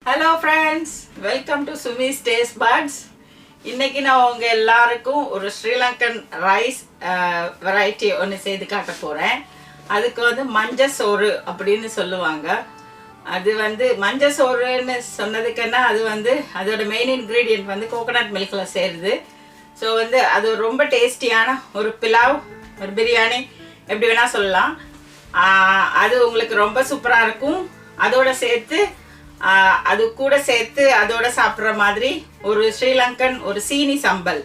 Hello friends, welcome to Sumi's Taste Buds. இன்னைக்கு நான் உங்க எல்லாருக்கும் ஒரு ஸ்ரீலங்கன் ரைஸ் வெரைட்டி ஒன்று செய்து காட்ட போறேன். அதுக்கு வந்து மஞ்சள் சோறு அப்படின்னு சொல்லுவாங்க. அது வந்து மஞ்சள் சோறுன்னு சொன்னதுக்குன்னா அது வந்து அதோட மெயின் இன்க்ரீடியன்ட் வந்து கோகோனட் மில்க்ல சேருது. ஸோ வந்து அது ரொம்ப டேஸ்டியான ஒரு பிலாவ், ஒரு பிரியாணி எப்படி வேணா சொல்லலாம். அது உங்களுக்கு ரொம்ப சூப்பராக இருக்கும். அதோட சேர்த்து அது கூட சேர்த்து அதோட சாப்பிட்ற மாதிரி ஒரு ஸ்ரீலங்கன் ஒரு சீனி சம்பல்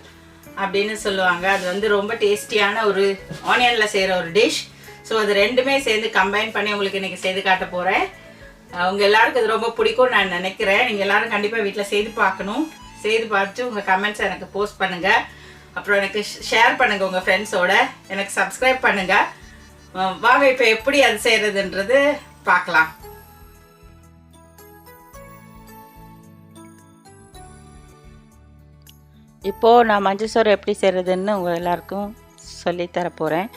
அப்படின்னு சொல்லுவாங்க. அது வந்து ரொம்ப டேஸ்டியான ஒரு ஆனியனில் செய்கிற ஒரு டிஷ். ஸோ அது ரெண்டுமே சேர்ந்து கம்பைன் பண்ணி உங்களுக்கு இன்றைக்கி செய்து காட்ட போகிறேன். உங்கள் எல்லாருக்கும் அது ரொம்ப பிடிக்கும்னு நான் நினைக்கிறேன். நீங்கள் எல்லோரும் கண்டிப்பாக வீட்டில் செய்து பார்க்கணும். செய்து பார்த்துட்டு உங்கள் கமெண்ட்ஸை எனக்கு போஸ்ட் பண்ணுங்கள். அப்புறம் எனக்கு ஷேர் பண்ணுங்கள் உங்கள் ஃப்ரெண்ட்ஸோட. எனக்கு சப்ஸ்கிரைப் பண்ணுங்கள். வாங்க இப்போ எப்படி அது செய்கிறதுன்றது பார்க்கலாம். இப்போது நான் மஞ்சள் சோறு எப்படி செய்கிறதுன்னு உங்கள் எல்லாருக்கும் சொல்லித்தர போகிறேன்.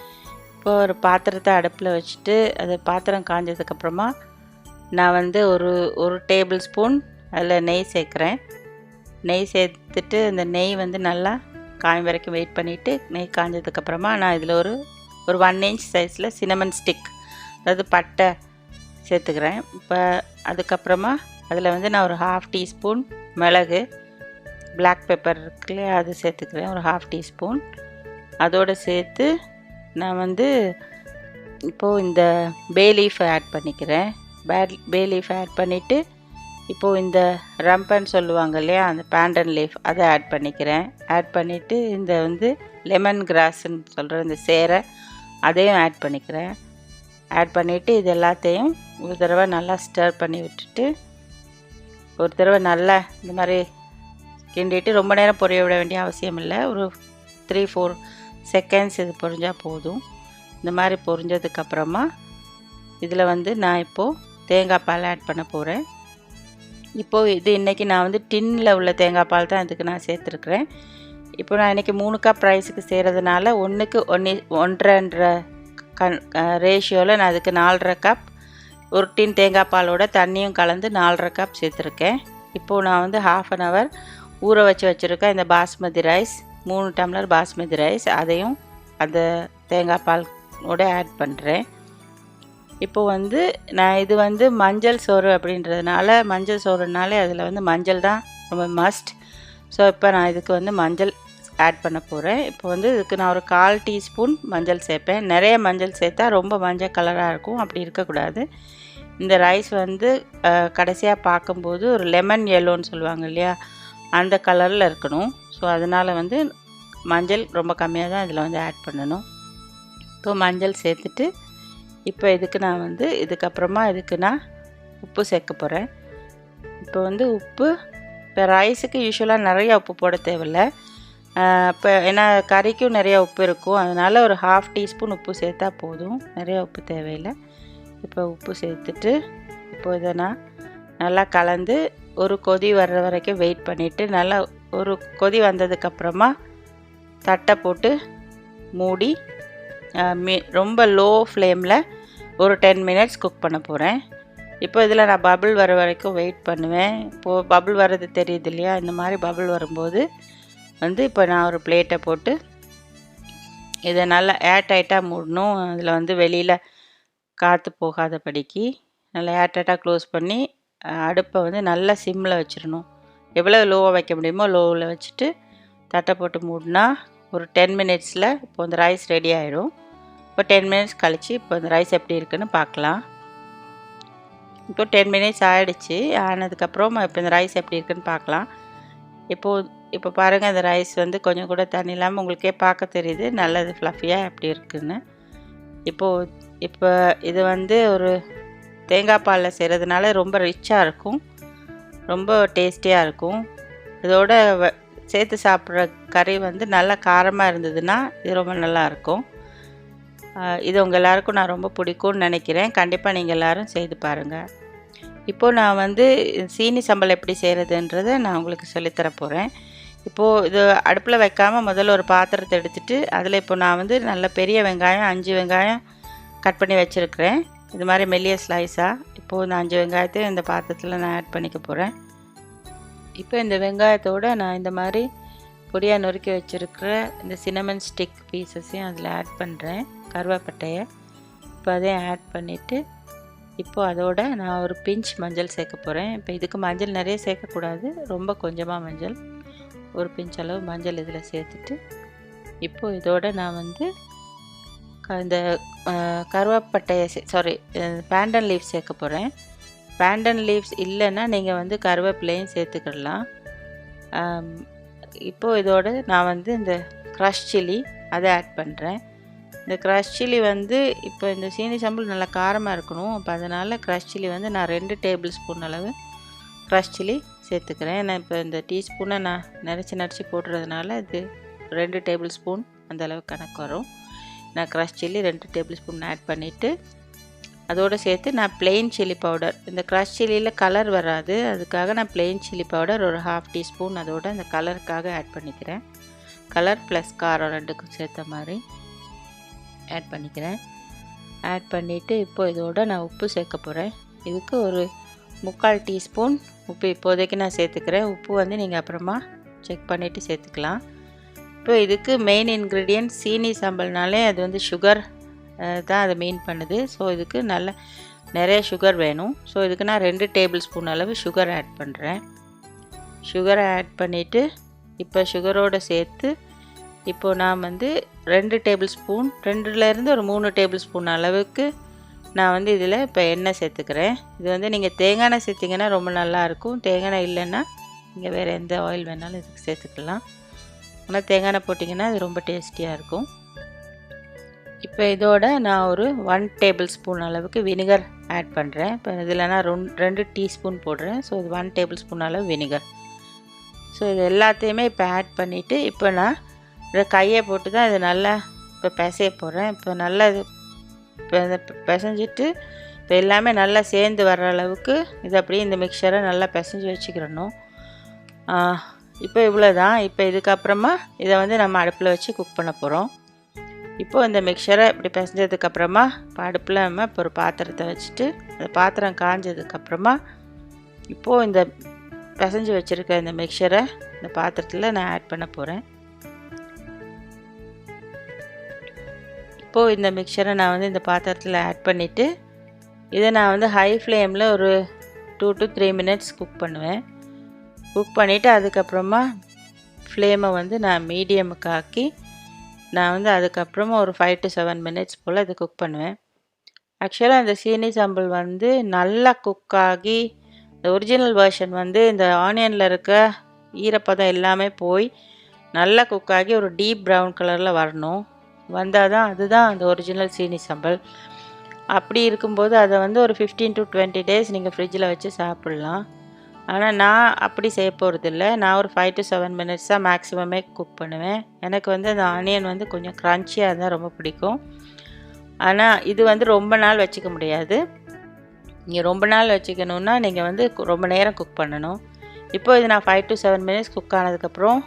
இப்போது ஒரு பாத்திரத்தை அடுப்பில் வச்சுட்டு அது பாத்திரம் காஞ்சதுக்கப்புறமா நான் வந்து ஒரு டேபிள் ஸ்பூன் அதில் நெய் சேர்க்குறேன். நெய் சேர்த்துட்டு அந்த நெய் வந்து நல்லா காயும் வரைக்கும் வெயிட் பண்ணிவிட்டு நெய் காஞ்சதுக்கப்புறமா நான் இதில் ஒரு 1 இன்ச் சைஸில் சினமன் ஸ்டிக், அதாவது பட்டை சேர்த்துக்கிறேன். இப்போ அதுக்கப்புறமா அதில் வந்து நான் ஒரு 1/2 டீஸ்பூன் மிளகு, பிளாக் பெப்பர் இருக்குல்ல, அது சேர்த்துக்கிறேன், ஒரு 1/2 டீஸ்பூன். அதோடு சேர்த்து நான் வந்து இப்போது இந்த பே லீஃப் ஆட் பண்ணிக்கிறேன். பே லீஃப் ஆட் பண்ணிவிட்டு இப்போது இந்த ரம்பன்னு சொல்லுவாங்க இல்லையா, அந்த பேண்டன் லீஃப் அதை ஆட் பண்ணிக்கிறேன். ஆட் பண்ணிவிட்டு இந்த வந்து லெமன் கிராஸ்ன்னு சொல்கிற இந்த சேரை அதையும் ஆட் பண்ணிக்கிறேன். ஆட் பண்ணிவிட்டு இது எல்லாத்தையும் ஒரு தடவை நல்லா ஸ்டர் பண்ணி விட்டுட்டு ஒரு தடவை நல்லா இந்த மாதிரி கிண்டிட்டு ரொம்ப நேரம் பொரிய விட வேண்டிய அவசியம் இல்லை. ஒரு 3-4 செகண்ட்ஸ் இது பொரிஞ்சால் போதும். இந்த மாதிரி பொரிஞ்சதுக்கப்புறமா இதில் வந்து நான் இப்போது தேங்காய் பால் ஆட் பண்ண போகிறேன். இப்போது இது இன்றைக்கி நான் வந்து டின்னில் உள்ள தேங்காய் பால் தான் இதுக்கு நான் சேர்த்துருக்குறேன். இப்போ நான் இன்றைக்கி 3 கப் ரைஸுக்கு செய்கிறதுனால 1க்கு 1.5 ரேஷியோவில் நான் அதுக்கு 4.5 கப் ஒரு டின் தேங்காய் பாலோட தண்ணியும் கலந்து 4.5 கப் சேர்த்துருக்கேன். இப்போது நான் வந்து 1/2 hour ஊற வச்சுருக்கேன் இந்த basmati rice, 3 tumbler basmati rice, அதையும் அந்த தேங்காய் பாலோட ஆட் பண்ணுறேன். இப்போது வந்து நான் இது வந்து மஞ்சள் சோறு அப்படின்றதுனால, மஞ்சள் சோறுனாலே அதில் வந்து மஞ்சள் தான் ரொம்ப மஸ்ட். ஸோ இப்போ நான் இதுக்கு வந்து மஞ்சள் ஆட் பண்ண போகிறேன். இப்போ வந்து இதுக்கு நான் ஒரு 1/4 டீஸ்பூன் மஞ்சள் சேர்ப்பேன். நிறைய மஞ்சள் சேர்த்தா ரொம்ப மஞ்சள் கலராக இருக்கும், அப்படி இருக்கக்கூடாது. இந்த ரைஸ் வந்து கடைசியாக பார்க்கும்போது ஒரு லெமன் எல்லோன்னு சொல்லுவாங்க இல்லையா, அந்த கலரில் இருக்கணும். ஸோ அதனால் வந்து மஞ்சள் ரொம்ப கம்மியாக தான் இதில் வந்து ஆட் பண்ணணும். இப்போ மஞ்சள் சேர்த்துட்டு இப்போ இதுக்கு நான் வந்து இதுக்கப்புறமா இதுக்கு நான் உப்பு சேர்க்க போகிறேன். இப்போ வந்து உப்பு இப்போ ரைஸுக்கு யூஸ்வலாக நிறையா உப்பு போட தேவையில்லை. இப்போ ஏன்னா கறிக்கும் நிறையா உப்பு இருக்கும், அதனால் ஒரு 1/2 டீஸ்பூன் உப்பு சேர்த்தா போதும், நிறையா உப்பு தேவையில்லை. இப்போ உப்பு சேர்த்துட்டு இப்போ இதை நான் நல்லா கலந்து ஒரு கொதி வர்ற வரைக்கும் வெயிட் பண்ணிவிட்டு நல்லா ஒரு கொதி வந்ததுக்கப்புறமா தட்டை போட்டு மூடி ரொம்ப லோ ஃப்ளேமில் ஒரு 10 மினிட்ஸ் குக் பண்ண போகிறேன். இப்போ இதில் நான் பபிள் வர வரைக்கும் வெயிட் பண்ணுவேன். இப்போது பபிள் வர்றது தெரியுது இல்லையா, இந்த மாதிரி பபிள் வரும்போது வந்து இப்போ நான் ஒரு பிளேட்டை போட்டு இதை நல்லா ஏர் டைட்டாக மூடணும். அதில் வந்து வெளியில் காற்று போகாதபடிக்கு நல்லா ஏர் டைட்டாக க்ளோஸ் பண்ணி அடுப்பை வந்து நல்லா சிம்மில் வச்சிடணும். எவ்வளோ லோவாக வைக்க முடியுமோ லோவில் வச்சுட்டு தட்டை போட்டு மூடினா ஒரு 10 மினிட்ஸில் இப்போ இந்த ரைஸ் ரெடி ஆகிடும். இப்போ 10 மினிட்ஸ் கழித்து இப்போ இந்த ரைஸ் எப்படி இருக்குன்னு பார்க்கலாம். இப்போ 10 மினிட்ஸ் ஆகிடுச்சு. ஆனதுக்கப்புறம் இப்போ இந்த ரைஸ் எப்படி இருக்குன்னு பார்க்கலாம். இப்போ பாருங்கள், இந்த ரைஸ் வந்து கொஞ்சம் கூட தண்ணி இல்லாமல் உங்களுக்கே பார்க்க தெரியுது நல்லது ஃப்ளஃபியாக எப்படி இருக்குன்னு. இப்போ இது வந்து ஒரு தேங்காய் பாலில் செய்கிறதுனால ரொம்ப ரிச்சாக இருக்கும், ரொம்ப டேஸ்டியாக இருக்கும். இதோட சேர்த்து சாப்பிட்ற கறி வந்து நல்லா காரமாக இருந்ததுன்னா இது ரொம்ப நல்லாயிருக்கும். இது உங்கள் எல்லாருக்கும் நான் ரொம்ப பிடிக்கும்னு நினைக்கிறேன். கண்டிப்பாக நீங்கள் எல்லோரும் செய்து பாருங்கள். இப்போது நான் வந்து சீனி சம்பல் எப்படி செய்கிறதுன்றதை நான் உங்களுக்கு சொல்லித்தர போகிறேன். இப்போது இது அடுப்பில் வைக்காமல் முதல்ல ஒரு பாத்திரத்தை எடுத்துகிட்டு அதில் இப்போ நான் வந்து நல்ல பெரிய வெங்காயம் 5 வெங்காயம் கட் பண்ணி வச்சுருக்கிறேன். இது மாதிரி மெல்லிய ஸ்லைஸாக. இப்போது இந்த 5 வெங்காயத்தையும் இந்த பாத்திரத்தில் நான் ஆட் பண்ணிக்க போகிறேன். இப்போ இந்த வெங்காயத்தோடு நான் இந்த மாதிரி பொடியாக நொறுக்கி வச்சுருக்கிற இந்த சினமன் ஸ்டிக் பீசஸையும் அதில் ஆட் பண்ணுறேன், கருவேப்பட்டையை. இப்போ அதையும் ஆட் பண்ணிவிட்டு இப்போது அதோட நான் ஒரு பிஞ்ச் மஞ்சள் சேர்க்க போகிறேன். இப்போ இதுக்கு மஞ்சள் நிறைய சேர்க்கக்கூடாது, ரொம்ப கொஞ்சமாக மஞ்சள், ஒரு பிஞ்ச் அளவு மஞ்சள் இதில் சேர்த்துட்டு இப்போது இதோட நான் வந்து இந்த கருவேப்பட்டையை பேண்டன் லீவ்ஸ் சேர்க்க போகிறேன். பேண்டன் லீவ்ஸ் இல்லைன்னா நீங்கள் வந்து கருவேப்பிலையும் சேர்த்துக்கிடலாம். இப்போது இதோட நான் வந்து இந்த க்ரஷ் சில்லி அதை ஆட் பண்ணுறேன். இந்த க்ரஷ் சில்லி வந்து இப்போ இந்த சீனி சம்பல் நல்லா காரமாக இருக்கணும். அப்போ அதனால் க்ரஷ் சில்லி வந்து நான் 2 டேபிள் ஸ்பூன் அளவு க்ரஷ் சில்லி சேர்த்துக்கிறேன். ஏன்னா இப்போ இந்த டீஸ்பூனை நான் நினச்சி போடுறதுனால இது 2 டேபிள் ஸ்பூன் அந்த அளவு கணக்கு வரும். நான் crush chilli 2 table spoon add பண்ணிவிட்டு அதோடு சேர்த்து நான் பிளெயின் சில்லி பவுடர், இந்த க்ரஷ் சில்லியில் கலர் வராது, அதுக்காக நான் பிளெயின் சில்லி பவுடர் ஒரு 1/2 டீஸ்பூன் அதோட அந்த கலருக்காக ஆட் பண்ணிக்கிறேன். கலர் ப்ளஸ் காரம் 2க்கும் சேர்த்த மாதிரி ஆட் பண்ணிக்கிறேன். ஆட் பண்ணிவிட்டு இப்போது இதோட நான் உப்பு சேர்க்க போகிறேன். இதுக்கு ஒரு 3/4 டீஸ்பூன் உப்பு இப்போதைக்கு நான் சேர்த்துக்கிறேன். உப்பு வந்து நீங்கள் அப்புறமா செக் பண்ணிவிட்டு சேர்த்துக்கலாம். இப்போ இதுக்கு மெயின் இன்க்ரீடியன்ட் சீனி சாம்பல்னாலே அது வந்து சுகர் தான் அதை மெயின் பண்ணுது. ஸோ இதுக்கு நிறைய சுகர் வேணும். ஸோ இதுக்கு நான் 2 டேபிள் ஸ்பூன் அளவு சுகர் ஆட் பண்ணுறேன். சுகரை ஆட் பண்ணிவிட்டு இப்போ சுகரோடு சேர்த்து இப்போது நான் வந்து 2 டேபிள் ஸ்பூன் 2லேருந்து ஒரு 3 டேபிள் ஸ்பூன் அளவுக்கு நான் வந்து இதில் இப்போ எண்ணெய் சேர்த்துக்கிறேன். இது வந்து நீங்கள் தேங்காய் எண்ணெய் சேர்த்திங்கன்னா ரொம்ப நல்லாயிருக்கும். தேங்காய் எண்ணெய் இல்லைன்னா நீங்கள் வேறு எந்த ஆயில் வேணாலும் இதுக்கு சேர்த்துக்கலாம். ஆனால் தேங்காய் எண்ணெய் போட்டிங்கன்னா இது ரொம்ப டேஸ்டியாக இருக்கும். இப்போ இதோட நான் ஒரு 1 டேபிள் ஸ்பூன் அளவுக்கு வினிகர் ஆட் பண்ணுறேன். இப்போ இதில் நான் 2 டீஸ்பூன் போடுறேன். ஸோ இது 1 டேபிள் ஸ்பூன் அளவு வினிகர். ஸோ இது எல்லாத்தையுமே இப்போ ஆட் பண்ணிவிட்டு இப்போ நான் இதை கையை போட்டு தான் இது நல்லா இப்போ பிசைய போகிறேன். இப்போ நல்லா இது பிசைஞ்சிட்டு இப்போ எல்லாமே நல்லா சேர்ந்து வர்ற அளவுக்கு இது அப்படியே இந்த மிக்சரை நல்லா பிசைஞ்சு வச்சுக்கிறணும். இப்போ இவ்வளோ தான். இப்போ இதுக்கப்புறமா இதை வந்து நம்ம அடுப்பில் வச்சு குக் பண்ண போகிறோம். இப்போது இந்த மிக்சரை இப்படி பிசைஞ்சதுக்கப்புறமா இப்போ அடுப்பில் நம்ம இப்போ ஒரு பாத்திரத்தை வச்சுட்டு அந்த பாத்திரம் காஞ்சதுக்கப்புறமா இப்போது இந்த பிசைஞ்சு வச்சுருக்க இந்த மிக்சரை இந்த பாத்திரத்தில் நான் ஆட் பண்ண போகிறேன். இப்போது இந்த மிக்சரை நான் வந்து இந்த பாத்திரத்தில் ஆட் பண்ணிவிட்டு இதை நான் வந்து ஹை ஃப்ளேமில் ஒரு 2 to 3 மினிட்ஸ் குக் பண்ணுவேன். குக் பண்ணிவிட்டு அதுக்கப்புறமா ஃப்ளேமை வந்து நான் மீடியமுக்கு ஆக்கி நான் வந்து அதுக்கப்புறமா ஒரு 5 to 7 மினிட்ஸ் போல் இது குக் பண்ணுவேன். ஆக்சுவலாக இந்த சீனி சம்பல் வந்து நல்லா குக் ஆகி இந்த ஒரிஜினல் வெர்ஷன் வந்து இந்த ஆனியனில் இருக்க ஈரப்பதம் எல்லாமே போய் நல்லா குக் ஆகி ஒரு டீப் ப்ரௌன் கலரில் வரணும். வந்தால் தான் அதுதான் அந்த ஒரிஜினல் சீனி சம்பல். அப்படி இருக்கும்போது அதை வந்து ஒரு 15 to 20 டேஸ் நீங்கள் ஃப்ரிட்ஜில் வச்சு சாப்பிட்லாம். ஆனால் நான் அப்படி செய்ய போகிறதில்ல. நான் ஒரு 5 to 7 மினிட்ஸ் தான் மேக்ஸிமமே குக் பண்ணுவேன். எனக்கு வந்து அந்த ஆனியன் வந்து கொஞ்சம் க்ரன்ச்சியாக இருந்தால் ரொம்ப பிடிக்கும். ஆனால் இது வந்து ரொம்ப நாள் வச்சுக்க முடியாது. நீங்கள் ரொம்ப நாள் வச்சுக்கணுன்னா நீங்கள் வந்து ரொம்ப நேரம் குக் பண்ணணும். இப்போது இது நான் 5 to 7 மினிட்ஸ் குக் ஆனதுக்கப்புறம்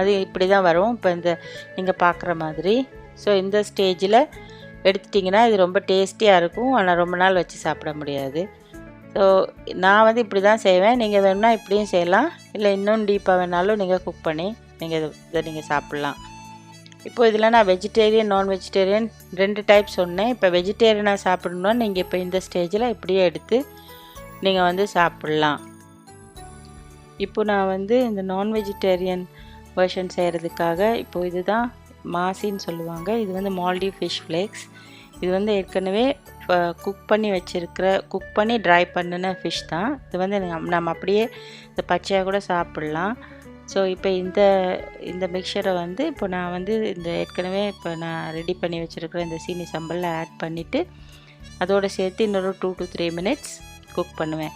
அது இப்படி தான் வரும். இப்போ இந்த நீங்கள் பார்க்குற மாதிரி. ஸோ இந்த ஸ்டேஜில் எடுத்துட்டிங்கன்னா இது ரொம்ப டேஸ்டியாக இருக்கும். ஆனால் ரொம்ப நாள் வச்சு சாப்பிட முடியாது. ஸோ நான் வந்து இப்படி தான் செய்வேன். நீங்கள் வேணும்னா இப்படியும் செய்யலாம், இல்லை இன்னும் டீப்பாக வேணாலும் நீங்கள் குக் பண்ணி நீங்கள் இதை நீங்கள் சாப்பிட்லாம். இப்போது இதில் நான் வெஜிடேரியன் நான் வெஜிடேரியன் 2 டைப் சொன்னேன். இப்போ வெஜிடேரியனாக சாப்பிடணுன்னா நீங்கள் இப்போ இந்த ஸ்டேஜில் இப்படியே எடுத்து நீங்கள் வந்து சாப்பிட்லாம். இப்போ நான் வந்து இந்த நான் வெஜிடேரியன் வெர்ஷன் செய்கிறதுக்காக இப்போது இதுதான் மாசின்னு சொல்லுவாங்க. இது வந்து மால்டிவ் ஃபிஷ் ஃப்ளேக்ஸ். இது வந்து ஏற்கனவே குக் பண்ணி ட்ரை பண்ணின ஃபிஷ் தான். இது வந்து நம்ம அப்படியே இந்த பச்சையாக கூட சாப்பிட்லாம். ஸோ இப்போ இந்த மிக்சரை வந்து இப்போ நான் வந்து இந்த ஏற்கனவே இப்போ நான் ரெடி பண்ணி வச்சுருக்கிற இந்த சீனி சம்பலில் ஆட் பண்ணிவிட்டு அதோடு சேர்த்து இன்னொரு 2 to 3 மினிட்ஸ் குக் பண்ணுவேன்.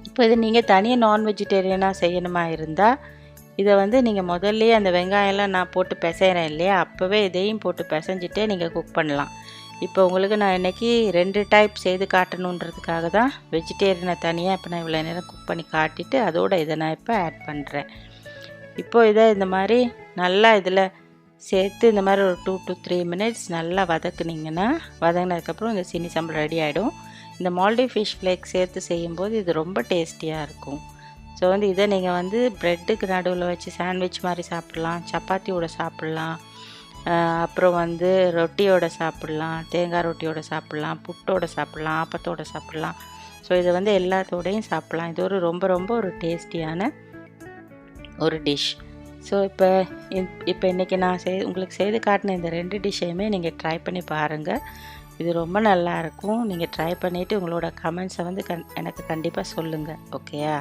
இப்போ இது நீங்கள் தனியாக நான் வெஜிடேரியனாக செய்யணுமா இருந்தால் இதை வந்து நீங்கள் முதல்லையே அந்த வெங்காயம்லாம் நான் போட்டு பிசைகிறேன் இல்லையா, அப்போவே இதையும் போட்டு பிசைஞ்சிட்டே நீங்கள் குக் பண்ணலாம். இப்போ உங்களுக்கு நான் இன்றைக்கி 2 டைப் செய்து காட்டணுன்றதுக்காக தான் வெஜிடேரியனை தனியாக இப்போ நான் இவ்வளோ நேரம் குக் பண்ணி காட்டிட்டு அதோடு இதை நான் இப்போ ஆட் பண்ணுறேன். இப்போது இதை இந்த மாதிரி நல்லா இதில் சேர்த்து இந்த மாதிரி ஒரு 2 to 3 மினிட்ஸ் நல்லா வதக்குனிங்கன்னா வதங்கினதுக்கப்புறம் இந்த சீனி சம்பல் ரெடி ஆகிடும். இந்த மால்டிவ் ஃபிஷ் ஃப்ளேக்ஸ் சேர்த்து செய்யும்போது இது ரொம்ப டேஸ்டியாக இருக்கும். ஸோ வந்து இதை நீங்கள் வந்து ப்ரெட்டுக்கு நடுவில் வச்சு சாண்ட்விச் மாதிரி சாப்பிட்லாம், சப்பாத்தியோட சாப்பிட்லாம், அப்புறம் வந்து ரொட்டியோட சாப்பிட்லாம், தேங்காய் ரொட்டியோட சாப்பிட்லாம், புட்டோட சாப்பிட்லாம், ஆப்பத்தோட சாப்பிட்லாம். ஸோ இதை வந்து எல்லாத்தோடையும் சாப்பிட்லாம். இது ஒரு ரொம்ப ரொம்ப ஒரு டேஸ்டியான ஒரு டிஷ். ஸோ இப்போ இன்றைக்கி நான் உங்களுக்கு செய்து காட்டின இந்த 2 டிஷ்ஷையுமே நீங்கள் ட்ரை பண்ணி பாருங்கள். இது ரொம்ப நல்லாயிருக்கும். நீங்கள் ட்ரை பண்ணிவிட்டு உங்களோட கமெண்ட்ஸை வந்து எனக்கு கண்டிப்பாக சொல்லுங்கள். ஓகேயா?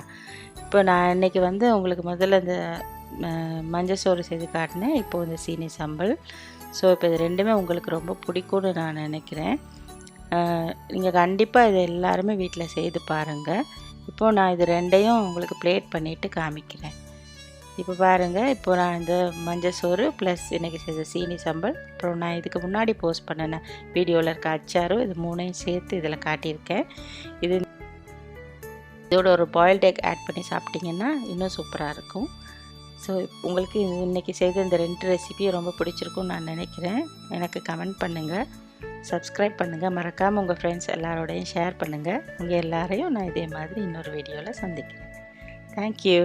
இப்போ நான் இன்றைக்கி வந்து உங்களுக்கு முதல்ல இந்த மஞ்சள் சோறு செய்து காட்டினேன். இப்போது இந்த சீனி சம்பல். ஸோ இப்போ இது 2மே உங்களுக்கு ரொம்ப பிடிக்கும்னு நான் நினைக்கிறேன். நீங்கள் கண்டிப்பாக இதை எல்லாருமே வீட்டில் செய்து பாருங்கள். இப்போது நான் இது 2யும் உங்களுக்கு பிளேட் பண்ணிவிட்டு காமிக்கிறேன். இப்போ பாருங்கள், இப்போ நான் இந்த மஞ்சள் சோறு ப்ளஸ் இன்றைக்கி செய்த சீனி சம்பல், அப்புறம் நான் இதுக்கு முன்னாடி போஸ்ட் பண்ணின வீடியோவில் இருக்க அச்சாரும், இது 3ஐயும் சேர்த்து இதில் காட்டியிருக்கேன். இதோட ஒரு பாயில்ட் எக் ஆட் பண்ணி சாப்பிட்டிங்கன்னா இன்னும் சூப்பராக இருக்கும். ஸோ உங்களுக்கு இன்றைக்கி செய்த இந்த 2 ரெசிபியும் ரொம்ப பிடிச்சிருக்கும்னு நான் நினைக்கிறேன். எனக்கு கமெண்ட் பண்ணுங்கள், சப்ஸ்கிரைப் பண்ணுங்கள், மறக்காமல் உங்கள் ஃப்ரெண்ட்ஸ் எல்லாரோடையும் ஷேர் பண்ணுங்கள். உங்கள் எல்லாரையும் நான் இதே மாதிரி இன்னொரு வீடியோவில் சந்திக்கிறேன். தேங்க்யூ.